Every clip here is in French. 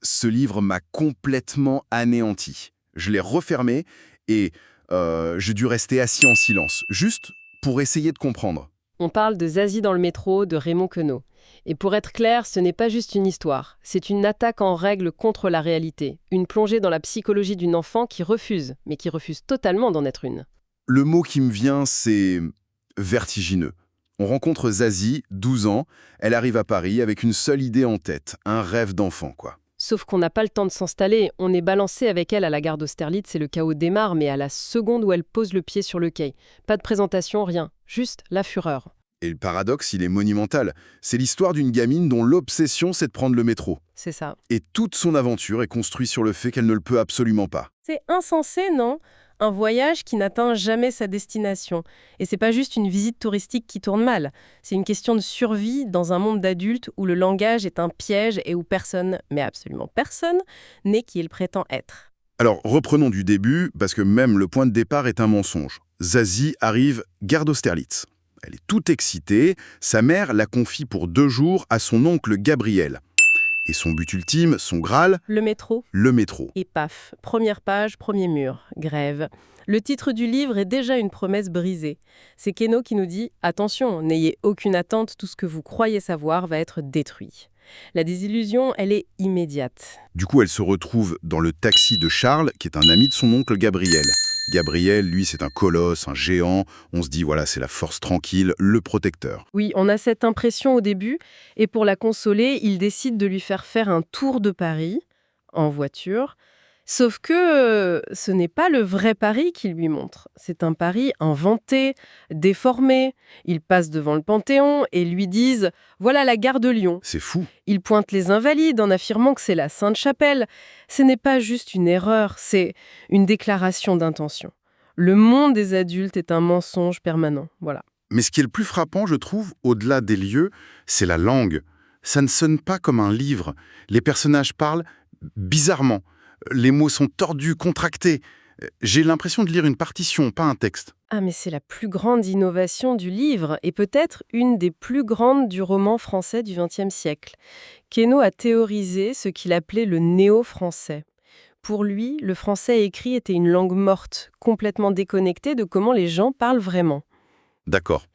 Ce livre m'a complètement anéanti. Je l'ai refermé et j'ai dû rester assis en silence, juste pour essayer de comprendre. On parle de Zazie dans le métro de Raymond Queneau. Et pour être clair, ce n'est pas juste une histoire, c'est une attaque en règle contre la réalité, une plongée dans la psychologie d'une enfant qui refuse, mais qui refuse totalement d'en être une. Le mot qui me vient, c'est vertigineux. On rencontre Zazie, 12 ans, elle arrive à Paris avec une seule idée en tête, un rêve d'enfant, quoi. Sauf qu'on n'a pas le temps de s'installer, on est balancé avec elle à la gare d'Austerlitz et le chaos démarre, mais à la seconde où elle pose le pied sur le quai. Pas de présentation, rien, juste la fureur. Et le paradoxe, il est monumental. C'est l'histoire d'une gamine dont l'obsession, c'est de prendre le métro. C'est ça. Et toute son aventure est construite sur le fait qu'elle ne le peut absolument pas. C'est insensé, non ? Un voyage qui n'atteint jamais sa destination. Et c'est pas juste une visite touristique qui tourne mal. C'est une question de survie dans un monde d'adultes où le langage est un piège et où personne, mais absolument personne, n'est qui il prétend être. Alors, reprenons du début, parce que même le point de départ est un mensonge. Zazie arrive gare d'Austerlitz. Elle est toute excitée, sa mère la confie pour 2 jours à son oncle Gabriel. Et son but ultime, son Graal, Le métro. le métro. Et paf, première page, premier mur, grève. Le titre du livre est déjà une promesse brisée. C'est Queneau qui nous dit « Attention, n'ayez aucune attente, tout ce que vous croyez savoir va être détruit ». La désillusion, elle est immédiate. Du coup, elle se retrouve dans le taxi de Charles, qui est un ami de son oncle Gabriel. Gabriel, lui, c'est un colosse, un géant. On se dit, voilà, c'est la force tranquille, le protecteur. Oui, on a cette impression au début, et pour la consoler, il décide de lui faire un tour de Paris, en voiture. Sauf que ce n'est pas le vrai Paris qu'il lui montre. C'est un Paris inventé, déformé. Ils passent devant le Panthéon et lui disent « Voilà la gare de Lyon ». C'est fou. Ils pointent les Invalides en affirmant que c'est la Sainte-Chapelle. Ce n'est pas juste une erreur, c'est une déclaration d'intention. Le monde des adultes est un mensonge permanent, voilà. Mais ce qui est le plus frappant, je trouve, au-delà des lieux, c'est la langue. Ça ne sonne pas comme un livre. Les personnages parlent bizarrement. Les mots sont tordus, contractés. J'ai l'impression de lire une partition, pas un texte. Ah mais c'est la plus grande innovation du livre et peut-être une des plus grandes du roman français du XXe siècle. Queneau a théorisé ce qu'il appelait le néo-français. Pour lui, le français écrit était une langue morte, complètement déconnectée de comment les gens parlent vraiment. D'accord.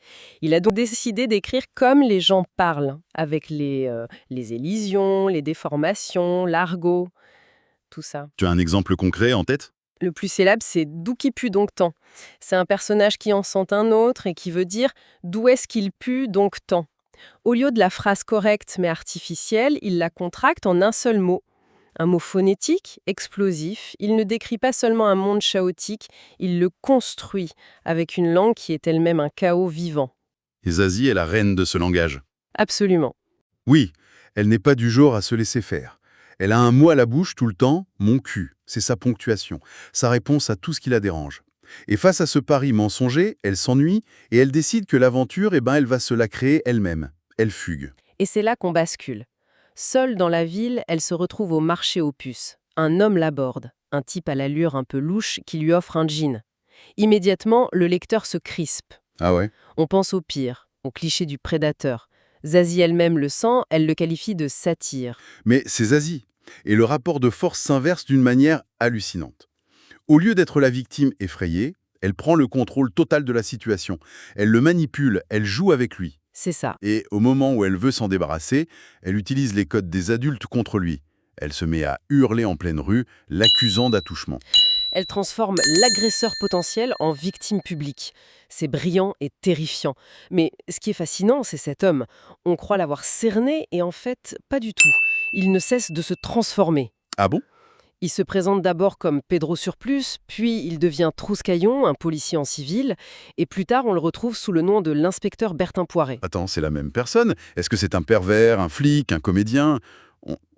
Il a donc décidé d'écrire comme les gens parlent, avec les élisions, les déformations, l'argot, tout ça. Tu as un exemple concret en tête ? Le plus célèbre, c'est D'où qui pue donc tant. C'est un personnage qui en sent un autre et qui veut dire d'où est-ce qu'il pue donc tant. Au lieu de la phrase correcte mais artificielle, il la contracte en un seul mot. Un mot phonétique, explosif. Il ne décrit pas seulement un monde chaotique, il le construit avec une langue qui est elle-même un chaos vivant. Et Zazie est la reine de ce langage. Absolument. Oui, elle n'est pas du genre à se laisser faire. Elle a un mot à la bouche tout le temps, mon cul. C'est sa ponctuation, sa réponse à tout ce qui la dérange. Et face à ce pari mensonger, elle s'ennuie et elle décide que l'aventure, elle va se la créer elle-même. Elle fugue. Et c'est là qu'on bascule. Seule dans la ville, elle se retrouve au marché aux puces. Un homme l'aborde, un type à l'allure un peu louche qui lui offre un jean. Immédiatement, le lecteur se crispe. Ah ouais ? On pense au pire, au cliché du prédateur. Zazie elle-même le sent, elle le qualifie de satire. Mais c'est Zazie. Et le rapport de force s'inverse d'une manière hallucinante. Au lieu d'être la victime effrayée, elle prend le contrôle total de la situation. Elle le manipule, elle joue avec lui. C'est ça. Et au moment où elle veut s'en débarrasser, elle utilise les codes des adultes contre lui. Elle se met à hurler en pleine rue, l'accusant d'attouchement. Elle transforme l'agresseur potentiel en victime publique. C'est brillant et terrifiant. Mais ce qui est fascinant, c'est cet homme. On croit l'avoir cerné et en fait, pas du tout. Il ne cesse de se transformer. Ah bon ? Il se présente d'abord comme Pedro Surplus, puis il devient Trouscaillon, un policier en civil, et plus tard on le retrouve sous le nom de l'inspecteur Bertin Poiret. Attends, c'est la même personne ? Est-ce que c'est un pervers, un flic, un comédien ?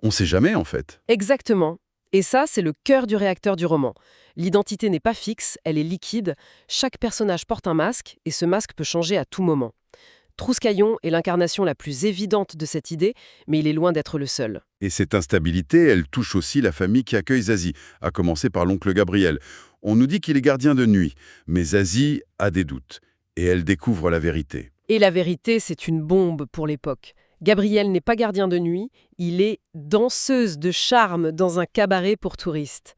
On sait jamais en fait. Exactement. Et ça, c'est le cœur du réacteur du roman. L'identité n'est pas fixe, elle est liquide. Chaque personnage porte un masque, et ce masque peut changer à tout moment. Trouscaillon est l'incarnation la plus évidente de cette idée, mais il est loin d'être le seul. Et cette instabilité, elle touche aussi la famille qui accueille Zazie, à commencer par l'oncle Gabriel. On nous dit qu'il est gardien de nuit, mais Zazie a des doutes, et elle découvre la vérité. Et la vérité, c'est une bombe pour l'époque. Gabrielle n'est pas gardien de nuit, il est danseuse de charme dans un cabaret pour touristes.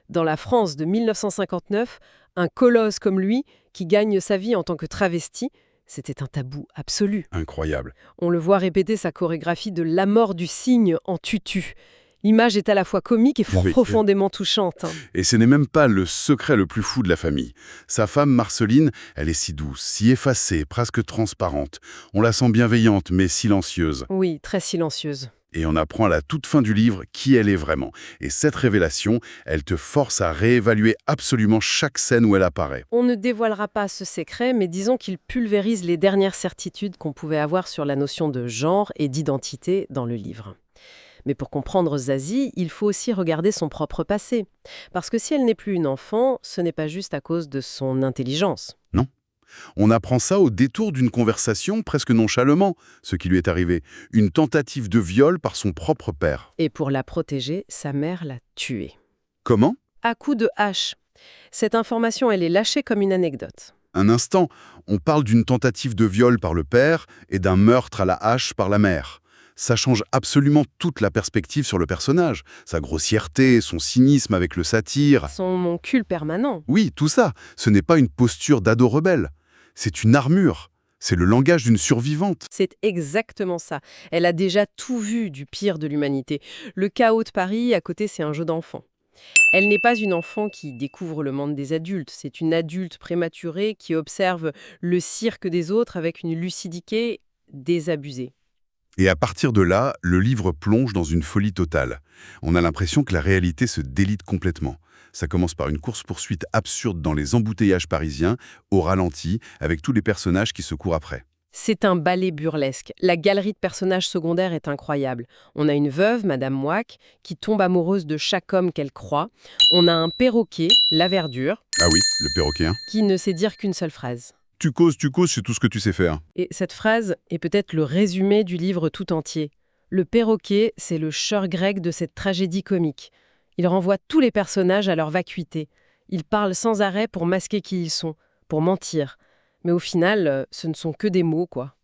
Dans la France de 1959, un colosse comme lui, qui gagne sa vie en tant que travesti, c'était un tabou absolu. Incroyable. On le voit répéter sa chorégraphie de La mort du cygne en tutu. L'image est à la fois comique et Oui. profondément touchante. Et ce n'est même pas le secret le plus fou de la famille. Sa femme, Marceline, elle est si douce, si effacée, presque transparente. On la sent bienveillante, mais silencieuse. Oui, très silencieuse. Et on apprend à la toute fin du livre qui elle est vraiment. Et cette révélation, elle te force à réévaluer absolument chaque scène où elle apparaît. On ne dévoilera pas ce secret, mais disons qu'il pulvérise les dernières certitudes qu'on pouvait avoir sur la notion de genre et d'identité dans le livre. Mais pour comprendre Zazie, il faut aussi regarder son propre passé. Parce que si elle n'est plus une enfant, ce n'est pas juste à cause de son intelligence. Non. On apprend ça au détour d'une conversation presque nonchalamment, ce qui lui est arrivé. Une tentative de viol par son propre père. Et pour la protéger, sa mère l'a tuée. Comment? À coups de hache. Cette information, elle est lâchée comme une anecdote. Un instant, on parle d'une tentative de viol par le père et d'un meurtre à la hache par la mère. Ça change absolument toute la perspective sur le personnage. Sa grossièreté, son cynisme avec le satire. Son moncule permanent. Oui, tout ça, ce n'est pas une posture d'ado rebelle. C'est une armure. C'est le langage d'une survivante. C'est exactement ça. Elle a déjà tout vu du pire de l'humanité. Le chaos de Paris, à côté, c'est un jeu d'enfant. Elle n'est pas une enfant qui découvre le monde des adultes. C'est une adulte prématurée qui observe le cirque des autres avec une lucidité désabusée. Et à partir de là, le livre plonge dans une folie totale. On a l'impression que la réalité se délite complètement. Ça commence par une course-poursuite absurde dans les embouteillages parisiens, au ralenti, avec tous les personnages qui se courent après. C'est un ballet burlesque. La galerie de personnages secondaires est incroyable. On a une veuve, Madame Mouac, qui tombe amoureuse de chaque homme qu'elle croit. On a un perroquet, La Verdure, Ah oui, le perroquet, hein. qui ne sait dire qu'une seule phrase. Tu causes, c'est tout ce que tu sais faire. Et cette phrase est peut-être le résumé du livre tout entier. Le perroquet, c'est le chœur grec de cette tragédie comique. Il renvoie tous les personnages à leur vacuité. Il parle sans arrêt pour masquer qui ils sont, pour mentir. Mais au final, ce ne sont que des mots, quoi.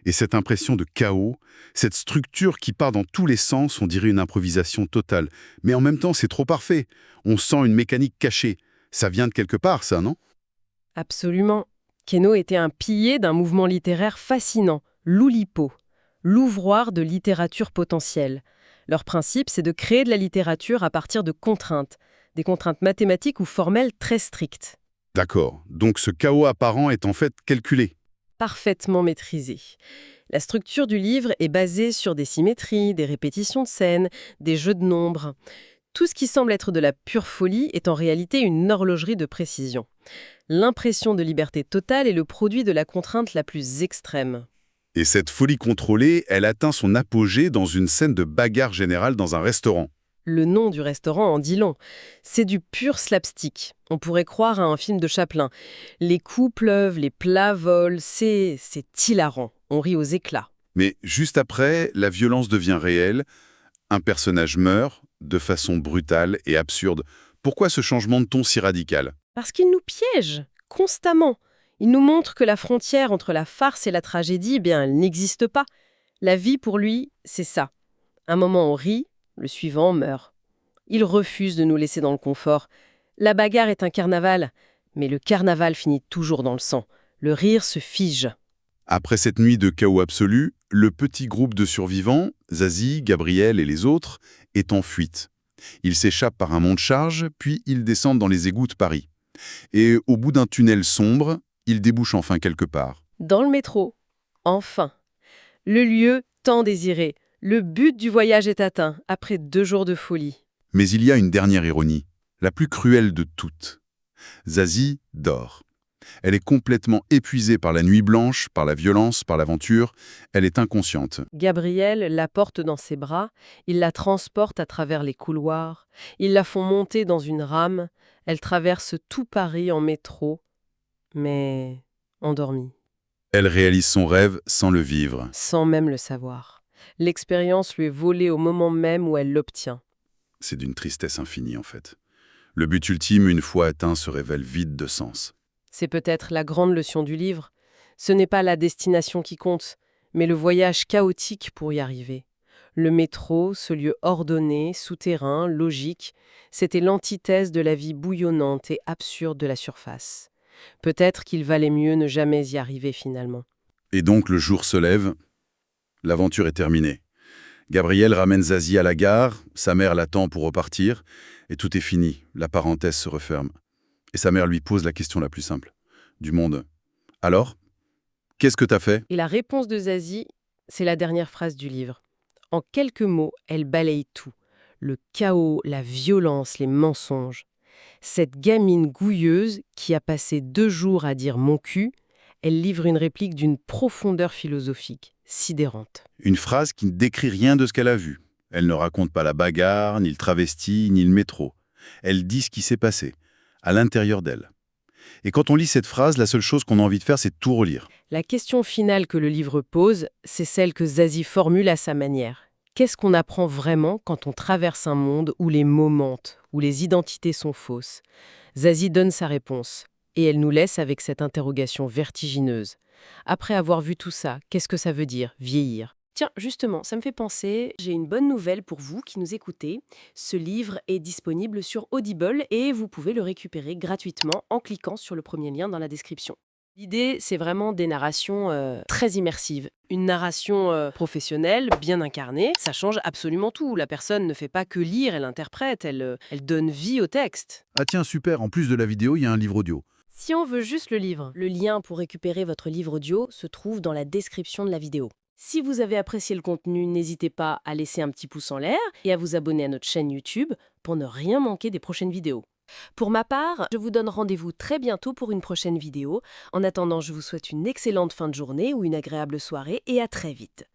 Et cette impression de chaos, cette structure qui part dans tous les sens, on dirait une improvisation totale. Mais en même temps, c'est trop parfait. On sent une mécanique cachée. Ça vient de quelque part, ça, non? Absolument. Queneau était un pilier d'un mouvement littéraire fascinant, l'Oulipo, l'ouvroir de littérature potentielle. Leur principe, c'est de créer de la littérature à partir de contraintes, des contraintes mathématiques ou formelles très strictes. D'accord. Donc ce chaos apparent est en fait calculé. Parfaitement maîtrisé. La structure du livre est basée sur des symétries, des répétitions de scènes, des jeux de nombres. Tout ce qui semble être de la pure folie est en réalité une horlogerie de précision. L'impression de liberté totale est le produit de la contrainte la plus extrême. Et cette folie contrôlée, elle atteint son apogée dans une scène de bagarre générale dans un restaurant. Le nom du restaurant en dit long. C'est du pur slapstick. On pourrait croire à un film de Chaplin. Les coups pleuvent, les plats volent, c'est hilarant. On rit aux éclats. Mais juste après, la violence devient réelle. Un personnage meurt de façon brutale et absurde. Pourquoi ce changement de ton si radical? Parce qu'il nous piège, constamment. Il nous montre que la frontière entre la farce et la tragédie, eh bien, elle n'existe pas. La vie, pour lui, c'est ça. Un moment on rit, le suivant meurt. Il refuse de nous laisser dans le confort. La bagarre est un carnaval, mais le carnaval finit toujours dans le sang. Le rire se fige. Après cette nuit de chaos absolu, le petit groupe de survivants, Zazie, Gabriel et les autres, est en fuite. Ils s'échappent par un monte-charge, puis ils descendent dans les égouts de Paris. Et au bout d'un tunnel sombre, ils débouchent enfin quelque part. Dans le métro. Enfin. Le lieu tant désiré. Le but du voyage est atteint, après 2 jours de folie. Mais il y a une dernière ironie, la plus cruelle de toutes. Zazie dort. Elle est complètement épuisée par la nuit blanche, par la violence, par l'aventure. Elle est inconsciente. Gabriel la porte dans ses bras, il la transporte à travers les couloirs, ils la font monter dans une rame, elle traverse tout Paris en métro, mais endormie, Elle réalise son rêve sans le vivre. sans même le savoir. L'expérience lui est volée au moment même où elle l'obtient. C'est d'une tristesse infinie, en fait. Le but ultime, une fois atteint, se révèle vide de sens. C'est peut-être la grande leçon du livre. Ce n'est pas la destination qui compte, mais le voyage chaotique pour y arriver. Le métro, ce lieu ordonné, souterrain, logique, c'était l'antithèse de la vie bouillonnante et absurde de la surface. Peut-être qu'il valait mieux ne jamais y arriver finalement. Et donc le jour se lève, l'aventure est terminée. Gabriel ramène Zazie à la gare, sa mère l'attend pour repartir, et tout est fini, la parenthèse se referme. Et sa mère lui pose la question la plus simple du monde. Alors, qu'est-ce que t'as fait? Et la réponse de Zazie, c'est la dernière phrase du livre. En quelques mots, elle balaye tout. Le chaos, la violence, les mensonges. Cette gamine gouilleuse qui a passé 2 jours à dire mon cul, elle livre une réplique d'une profondeur philosophique, sidérante. Une phrase qui ne décrit rien de ce qu'elle a vu. Elle ne raconte pas la bagarre, ni le travesti, ni le métro. Elle dit ce qui s'est passé, à l'intérieur d'elle. Et quand on lit cette phrase, la seule chose qu'on a envie de faire, c'est tout relire. La question finale que le livre pose, c'est celle que Zazie formule à sa manière. Qu'est-ce qu'on apprend vraiment quand on traverse un monde où les mots mentent, où les identités sont fausses? Zazie donne sa réponse, et elle nous laisse avec cette interrogation vertigineuse. Après avoir vu tout ça, qu'est-ce que ça veut dire, vieillir? Tiens, justement, ça me fait penser, j'ai une bonne nouvelle pour vous qui nous écoutez. Ce livre est disponible sur Audible et vous pouvez le récupérer gratuitement en cliquant sur le premier lien dans la description. L'idée, c'est vraiment des narrations très immersives. Une narration professionnelle, bien incarnée, ça change absolument tout. La personne ne fait pas que lire, elle interprète, elle donne vie au texte. Ah tiens, super, en plus de la vidéo, il y a un livre audio. Si on veut juste le livre, le lien pour récupérer votre livre audio se trouve dans la description de la vidéo. Si vous avez apprécié le contenu, n'hésitez pas à laisser un petit pouce en l'air et à vous abonner à notre chaîne YouTube pour ne rien manquer des prochaines vidéos. Pour ma part, je vous donne rendez-vous très bientôt pour une prochaine vidéo. En attendant, je vous souhaite une excellente fin de journée ou une agréable soirée et à très vite.